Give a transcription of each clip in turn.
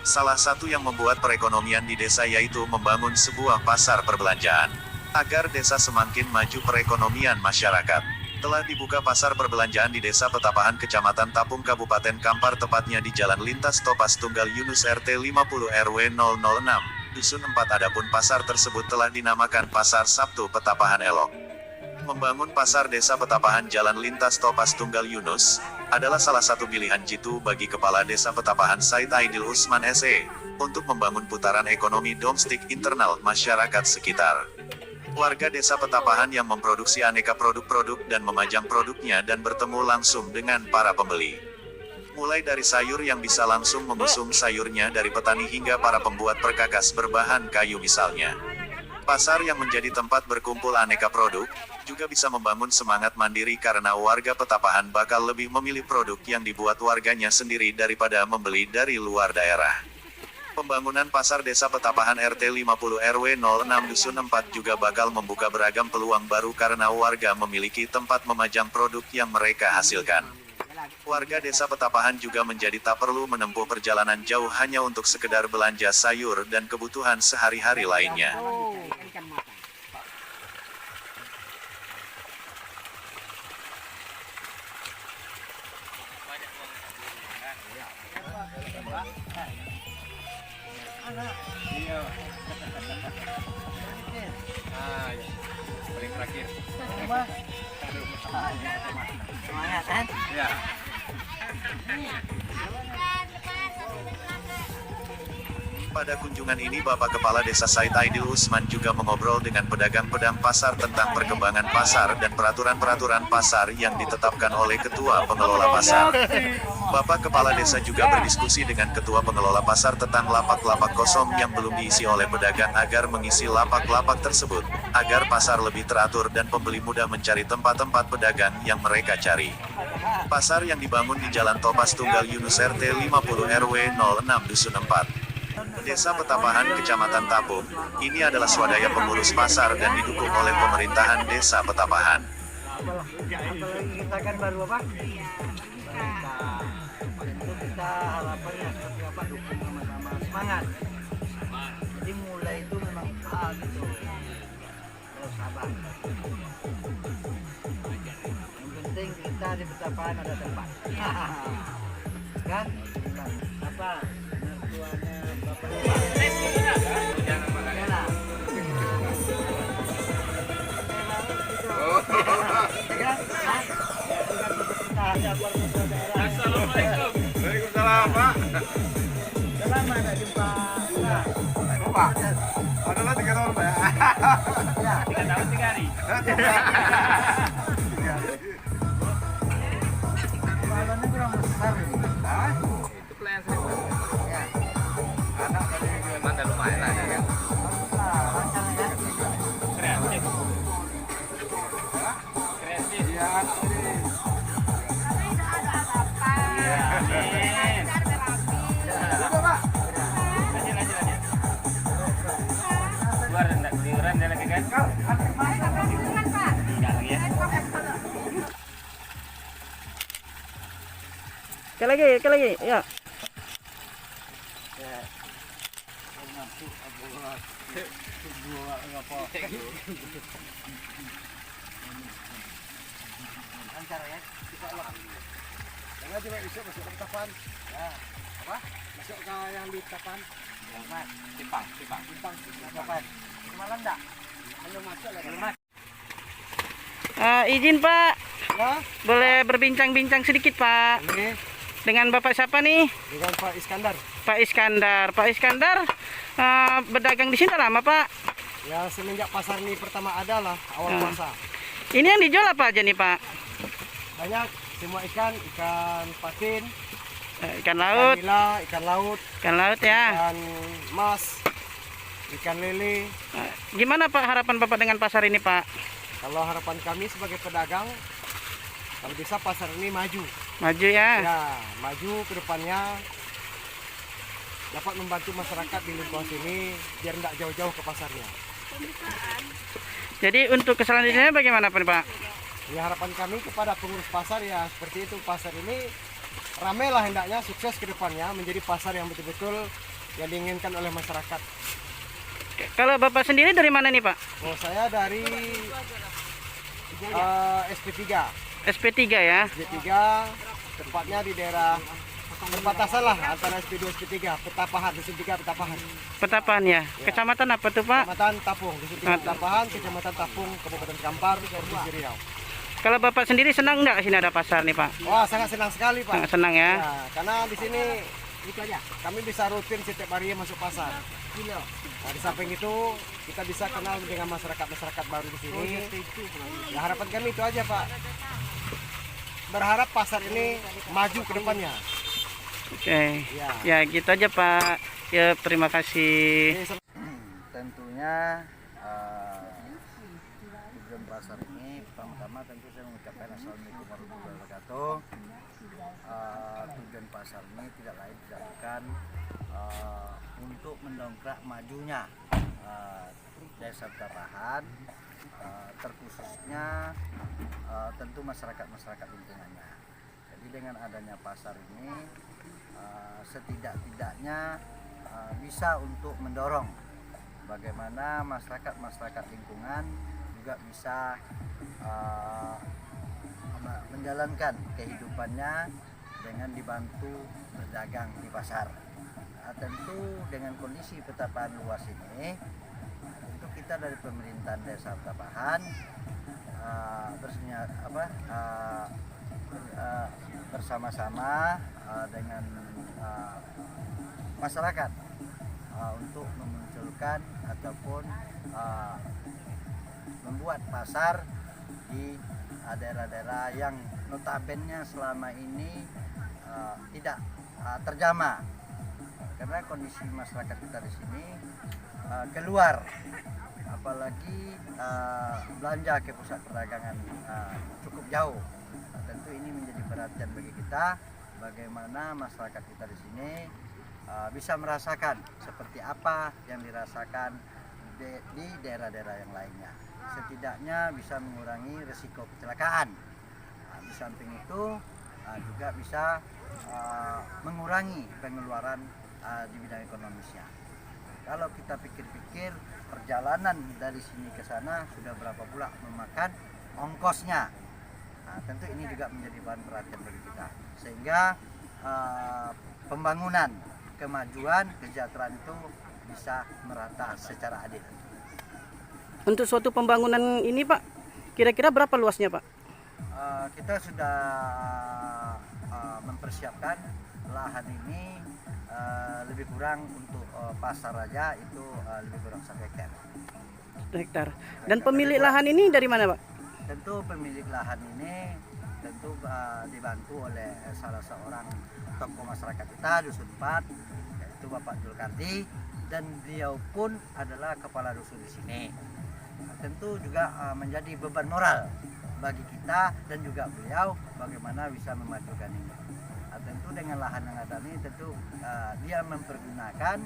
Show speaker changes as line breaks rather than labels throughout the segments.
Salah satu yang membuat perekonomian di desa yaitu membangun sebuah pasar perbelanjaan. Agar desa semakin maju perekonomian masyarakat. Telah dibuka pasar perbelanjaan di Desa Petapahan Kecamatan Tapung Kabupaten Kampar, tepatnya di Jalan Lintas Topas Tunggal Yunus RT 50 RW 006, Dusun 4. Adapun pasar tersebut telah dinamakan Pasar Sabtu Petapahan Elok. Membangun pasar Desa Petapahan Jalan Lintas Topas Tunggal Yunus adalah salah satu pilihan jitu bagi Kepala Desa Petapahan Said Aidil Usman SE untuk membangun putaran ekonomi domestik internal masyarakat sekitar. Warga Desa Petapahan yang memproduksi aneka produk-produk dan memajang produknya dan bertemu langsung dengan para pembeli. Mulai dari sayur yang bisa langsung mengusung sayurnya dari petani hingga para pembuat perkakas berbahan kayu misalnya. Pasar yang menjadi tempat berkumpul aneka produk, juga bisa membangun semangat mandiri karena warga Petapahan bakal lebih memilih produk yang dibuat warganya sendiri daripada membeli dari luar daerah. Pembangunan Pasar Desa Petapahan RT 50 RW 06 Dusun 4 juga bakal membuka beragam peluang baru karena warga memiliki tempat memajang produk yang mereka hasilkan. Warga Desa Petapahan juga menjadi tak perlu menempuh perjalanan jauh hanya untuk sekedar belanja sayur dan kebutuhan sehari-hari lainnya.
Paling terakhir.
Semangat kan?
Ya.
Pada kunjungan ini Bapak Kepala Desa Said Aidil Usman juga mengobrol dengan pedagang-pedang pasar tentang perkembangan pasar dan peraturan-peraturan pasar yang ditetapkan oleh Ketua Pengelola Pasar. Bapak Kepala Desa juga berdiskusi dengan Ketua Pengelola Pasar tentang lapak-lapak kosong yang belum diisi oleh pedagang agar mengisi lapak-lapak tersebut, agar pasar lebih teratur dan pembeli mudah mencari tempat-tempat pedagang yang mereka cari. Pasar yang dibangun di Jalan Topas Tunggal Yunus RT 50 RW 06 Dusun 4. Desa Petapahan Kecamatan Tapung, ini adalah swadaya pengurus pasar dan didukung oleh pemerintahan Desa Petapahan.
Apalagi kita kan baru apa? Tentu kita harapannya seperti apa, dukung sama-sama, semangat. Jadi mulai itu memang gitu. Terus sabar. Yang penting kita di Petapahan ada tempat. Kan? Apa? Mertuanya Bapak
Assalamualaikum. Waalaikumsalam, Pak.
Udah lama nggak jumpa.
Pak. Adalah 3 tahun, Pak.
Ya,
3 tahun 3 hari.
balonnya kurang besar ini.
Itu pelayan sering.
Ya.
Anak tadi memang udah lumayan lah ya kan.
Lancar ya.
Kreatif. Kreatif. Iya, ini. Iya. Amin. Coba, Pak. Lanjut. Luar rendah, liuran dia lagi kan? Enggak lagi ya.
Ke lagi, ya. Lancar ya. Kita elok.
Jangan coba besok masuk ke Tapan.
Ya.
Apa? Masuk ke yang di Tapan.
Selamat.
Simpang.
Selamat. Semalam enggak?
Belum masuk lah.
Belum mas.
Izin Pak,
Ya,
boleh berbincang-bincang sedikit Pak.
ini
Dengan Bapak siapa nih?
dengan Pak Iskandar.
Pak Iskandar. Pak Iskandar berdagang di sini lama Pak.
Ya, semenjak pasar ini pertama ada lah awal puasa.
Ini yang dijual apa aja nih Pak?
Banyak semua ikan, ikan patin,
Ikan laut,
ikan nila,
ikan laut ya.
ikan mas, ikan lele.
Gimana Pak harapan Bapak dengan pasar ini Pak?
Kalau harapan kami sebagai pedagang, kalau bisa pasar ini maju.
Maju ya.
Ya, maju ke depannya, dapat membantu masyarakat di lingkungan sini biar tidak jauh-jauh ke pasarnya.
Jadi untuk keselanjutnya bagaimana Pak?
Ya, harapan kami kepada pengurus pasar ya seperti itu, pasar ini ramai lah hendaknya, sukses ke depannya menjadi pasar yang betul-betul yang diinginkan oleh masyarakat.
Kalau Bapak sendiri dari mana nih Pak?
Oh, saya dari SP3.
SP3 ya.
SP3 tepatnya di daerah perbatasan lah antara SP2 SP3, Petapahan, Dusun 3 Petapahan.
Petapan ya. Kecamatan apa tuh Pak?
Kecamatan Tapung, Dusun 3 Petapahan, Kecamatan Tapung, Kabupaten Kampar, Provinsi Riau.
Kalau Bapak sendiri senang nggak sini ada pasar nih Pak?
Wah, sangat senang sekali Pak.
Sangat senang ya.
Ya, karena di sini itu aja. Kami bisa rutin setiap hari masuk pasar. Nah, di samping itu kita bisa kenal dengan masyarakat baru di sini. Ya, harapan kami itu aja Pak. Berharap pasar ini maju ke depannya.
Oke.
Ya.
Ya gitu aja Pak. Ya terima kasih.
Tentunya tujuan pasar ini pertama-tama tentu saya mengucapkan assalamualaikum warahmatullahi wabarakatuh. Tujuan pasar ini tidak lain tidak bukan untuk mendongkrak majunya desa Petapahan, terkhususnya tentu masyarakat lingkungannya. Jadi dengan adanya pasar ini setidak-tidaknya bisa untuk mendorong bagaimana masyarakat lingkungan juga bisa menjalankan kehidupannya dengan dibantu berdagang di pasar. Tentu dengan kondisi Petapahan luas ini, tentu kita dari pemerintahan desa Petapahan bersama-sama dengan masyarakat untuk memunculkan ataupun membuat pasar di daerah-daerah yang notabene selama ini tidak terjamah, karena kondisi masyarakat kita di sini keluar, apalagi belanja ke pusat perdagangan cukup jauh. Tentu ini menjadi perhatian bagi kita, bagaimana masyarakat kita di sini bisa merasakan seperti apa yang dirasakan di daerah-daerah yang lainnya. Setidaknya bisa mengurangi risiko kecelakaan. Di samping itu juga bisa mengurangi pengeluaran di bidang ekonomisnya. Kalau kita pikir-pikir perjalanan dari sini ke sana sudah berapa pula memakan ongkosnya. Tentu ini juga menjadi bahan perhatian bagi kita, sehingga pembangunan, kemajuan, kesejahteraan itu bisa merata secara adil.
Untuk suatu pembangunan ini Pak, kira-kira berapa luasnya Pak?
Kita sudah mempersiapkan lahan ini lebih kurang untuk pasar aja itu lebih kurang 1 hektar.
1 hektar. Dan pemilik lahan ini dari mana Pak?
Tentu pemilik lahan ini tentu dibantu oleh salah seorang tokoh masyarakat kita Dusun 4, yaitu Bapak Julkardi, dan beliau pun adalah kepala dusun di sini. Tentu juga menjadi beban moral bagi kita dan juga beliau bagaimana bisa memajukan ini. Tentu dengan lahan yang ada ini tentu dia mempergunakan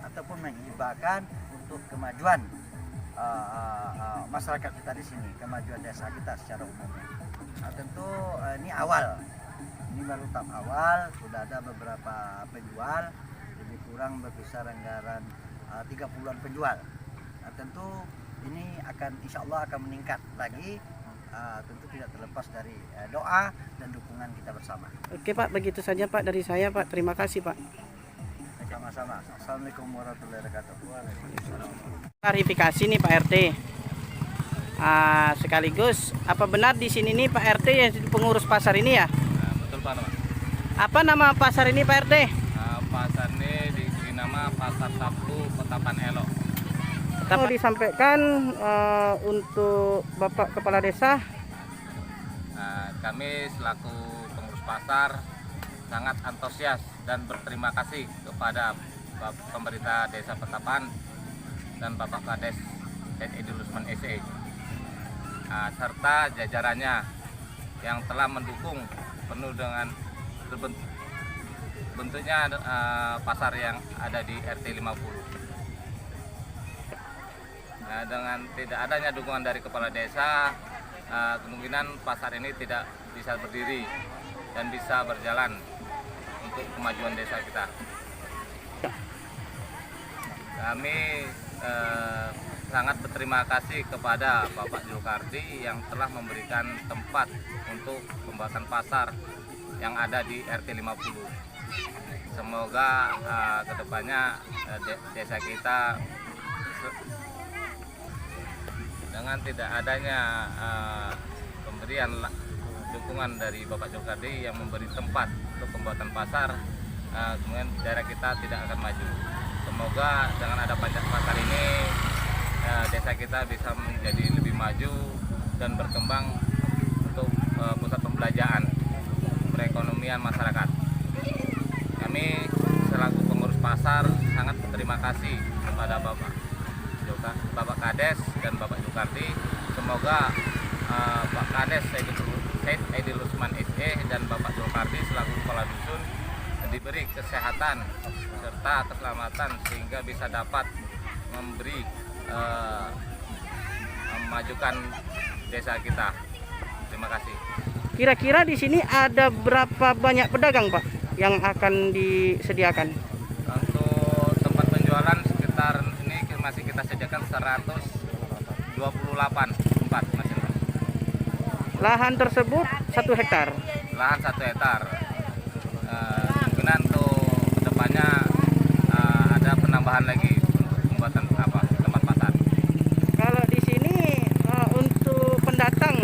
ataupun menghibahkan untuk kemajuan masyarakat kita di sini, kemajuan desa kita secara umum. Tentu ini awal, ini baru tahap awal, sudah ada beberapa penjual, lebih kurang berkisar anggaran 30-an penjual. Tentu ini akan insya Allah akan meningkat lagi, tentu tidak terlepas dari doa dan dukungan kita bersama.
Oke Pak, begitu saja Pak dari saya Pak. Terima kasih Pak.
Sama-sama. Assalamualaikum warahmatullahi wabarakatuh.
Klarifikasi nih Pak RT. Sekaligus apa benar di sini nih Pak RT yang pengurus pasar ini ya?
Betul Pak.
Apa nama pasar ini Pak RT?
Pasar ini diberi nama Pasar Sabtu Petapahan Elok.
Mau disampaikan untuk Bapak Kepala Desa?
kami selaku pengurus pasar sangat antusias dan berterima kasih kepada pemerintah Desa Petapan dan Bapak Kades Edil Usman SE serta jajarannya yang telah mendukung penuh dengan bentuknya pasar yang ada di RT 50. Nah, dengan tidak adanya dukungan dari kepala desa, kemungkinan pasar ini tidak bisa berdiri dan bisa berjalan untuk kemajuan desa kita. Kami sangat berterima kasih kepada Bapak Zulkardi yang telah memberikan tempat untuk pembuatan pasar yang ada di RT 50. Semoga kedepannya desa kita dengan tidak adanya pemberian dukungan dari Bapak Zulkardi yang memberi tempat untuk pembuatan pasar, kemudian daerah kita tidak akan maju. Semoga dengan ada pasar ini desa kita bisa menjadi lebih maju dan berkembang untuk pusat pembelajaran perekonomian masyarakat. Kami selaku pengurus pasar sangat berterima kasih kepada Bapak Kades dan Bapak Zulkardi. Semoga Pak Kades Edil Usman SE dan Bapak Zulkardi selaku kepala dusun diberi kesehatan serta keselamatan sehingga bisa dapat memberi memajukan desa kita. Terima kasih.
Kira-kira di sini ada berapa banyak pedagang, Pak, yang akan disediakan?
Untuk tempat penjualan sekitar ini masih kita sediakan 128 tempat masing-masing.
Lahan tersebut 1 hektar.
Lahan 1 hektar. Kemungkinan untuk kedepannya ada penambahan lagi untuk pembuatan tempat pasar.
Kalau di sini untuk pendatang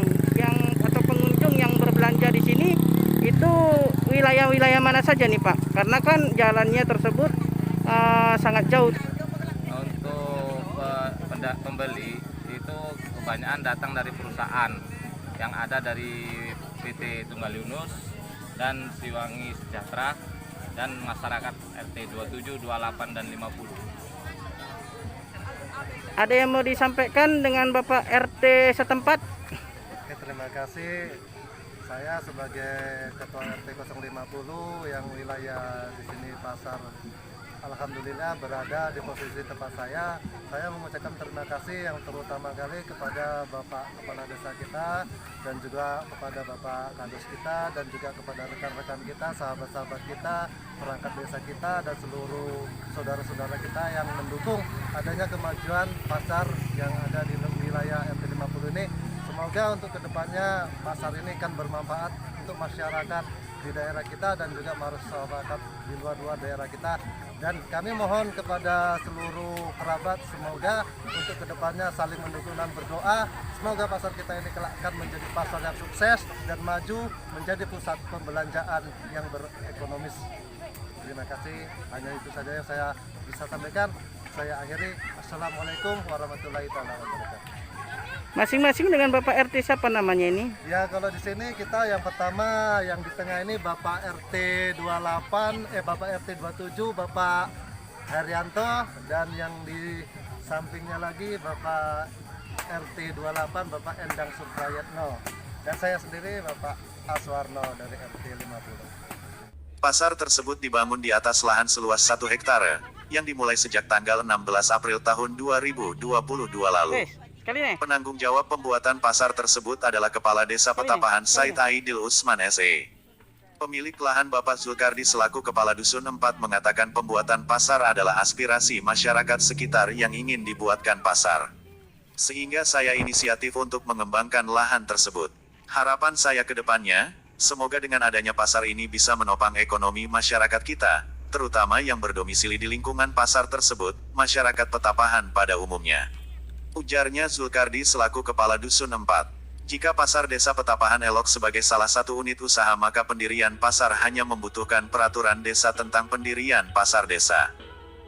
atau pengunjung yang berbelanja di sini itu wilayah-wilayah mana saja nih, Pak? Karena kan jalannya tersebut sangat jauh.
Untuk pembeli itu kebanyakan datang dari perusahaan yang ada dari PT Tunggal Yunus dan Siwangi Sejahtera dan masyarakat RT 27, 28 dan 50.
Ada yang mau disampaikan dengan Bapak RT setempat?
Oke, terima kasih. Saya sebagai Ketua RT 050 yang wilayah di sini pasar, alhamdulillah berada di posisi tempat saya mengucapkan terima kasih yang terutama kali kepada Bapak Kepala Desa kita dan juga kepada Bapak Kades kita dan juga kepada rekan-rekan kita, sahabat-sahabat kita, perangkat desa kita dan seluruh saudara-saudara kita yang mendukung adanya kemajuan pasar yang ada di wilayah RT 50 ini. Semoga untuk kedepannya pasar ini akan bermanfaat untuk masyarakat di daerah kita dan juga masyarakat di luar daerah kita. Dan kami mohon kepada seluruh kerabat semoga untuk kedepannya saling mendukung dan berdoa. Semoga pasar kita ini kelak akan menjadi pasar yang sukses dan maju menjadi pusat pembelanjaan yang berekonomis. Terima kasih. Hanya itu saja yang saya bisa sampaikan. Saya akhiri. Assalamualaikum warahmatullahi wabarakatuh.
Masing-masing dengan Bapak RT siapa namanya ini?
Ya, kalau di sini kita yang pertama yang di tengah ini Bapak RT 28, Bapak RT 27, Bapak Haryanto, dan yang di sampingnya lagi Bapak RT 28, Bapak Endang Suprayatno, dan saya sendiri Bapak Aswarno dari RT 50.
Pasar tersebut dibangun di atas lahan seluas 1 hektare, yang dimulai sejak tanggal 16 April tahun 2022 lalu.
Sekali nih.
Penanggung jawab pembuatan pasar tersebut adalah Kepala Desa Petapahan Said Aidil Usman SE. Pemilik lahan Bapak Zulkardi selaku Kepala Dusun 4 mengatakan pembuatan pasar adalah aspirasi masyarakat sekitar yang ingin dibuatkan pasar. Sehingga saya inisiatif untuk mengembangkan lahan tersebut. Harapan saya ke depannya, semoga dengan adanya pasar ini bisa menopang ekonomi masyarakat kita, terutama yang berdomisili di lingkungan pasar tersebut, masyarakat Petapahan pada umumnya. Ujarnya Zulkardi selaku Kepala Dusun 4. Jika pasar desa Petapahan elok sebagai salah satu unit usaha maka pendirian pasar hanya membutuhkan peraturan desa tentang pendirian pasar desa.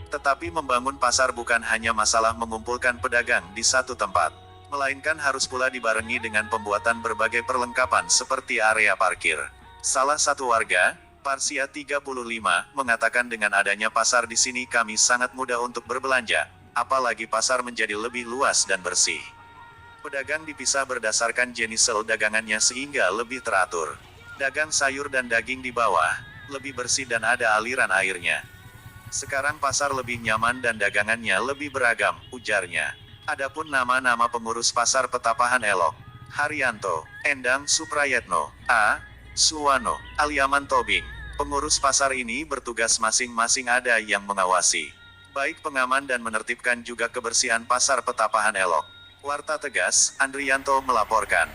Tetapi membangun pasar bukan hanya masalah mengumpulkan pedagang di satu tempat, melainkan harus pula dibarengi dengan pembuatan berbagai perlengkapan seperti area parkir. Salah satu warga, Parsia 35, mengatakan dengan adanya pasar di sini kami sangat mudah untuk berbelanja, apalagi pasar menjadi lebih luas dan bersih. Pedagang dipisah berdasarkan jenis dagangannya sehingga lebih teratur. Dagang sayur dan daging di bawah, lebih bersih dan ada aliran airnya. Sekarang pasar lebih nyaman dan dagangannya lebih beragam, ujarnya. Adapun nama-nama pengurus pasar Petapahan Elok, Haryanto, Endang Suprayetno, A. Suwano, Aliaman Tobing. Pengurus pasar ini bertugas masing-masing ada yang mengawasi, baik pengaman dan menertibkan juga kebersihan pasar Petapahan Elok. Warta Tegas, Andrianto melaporkan.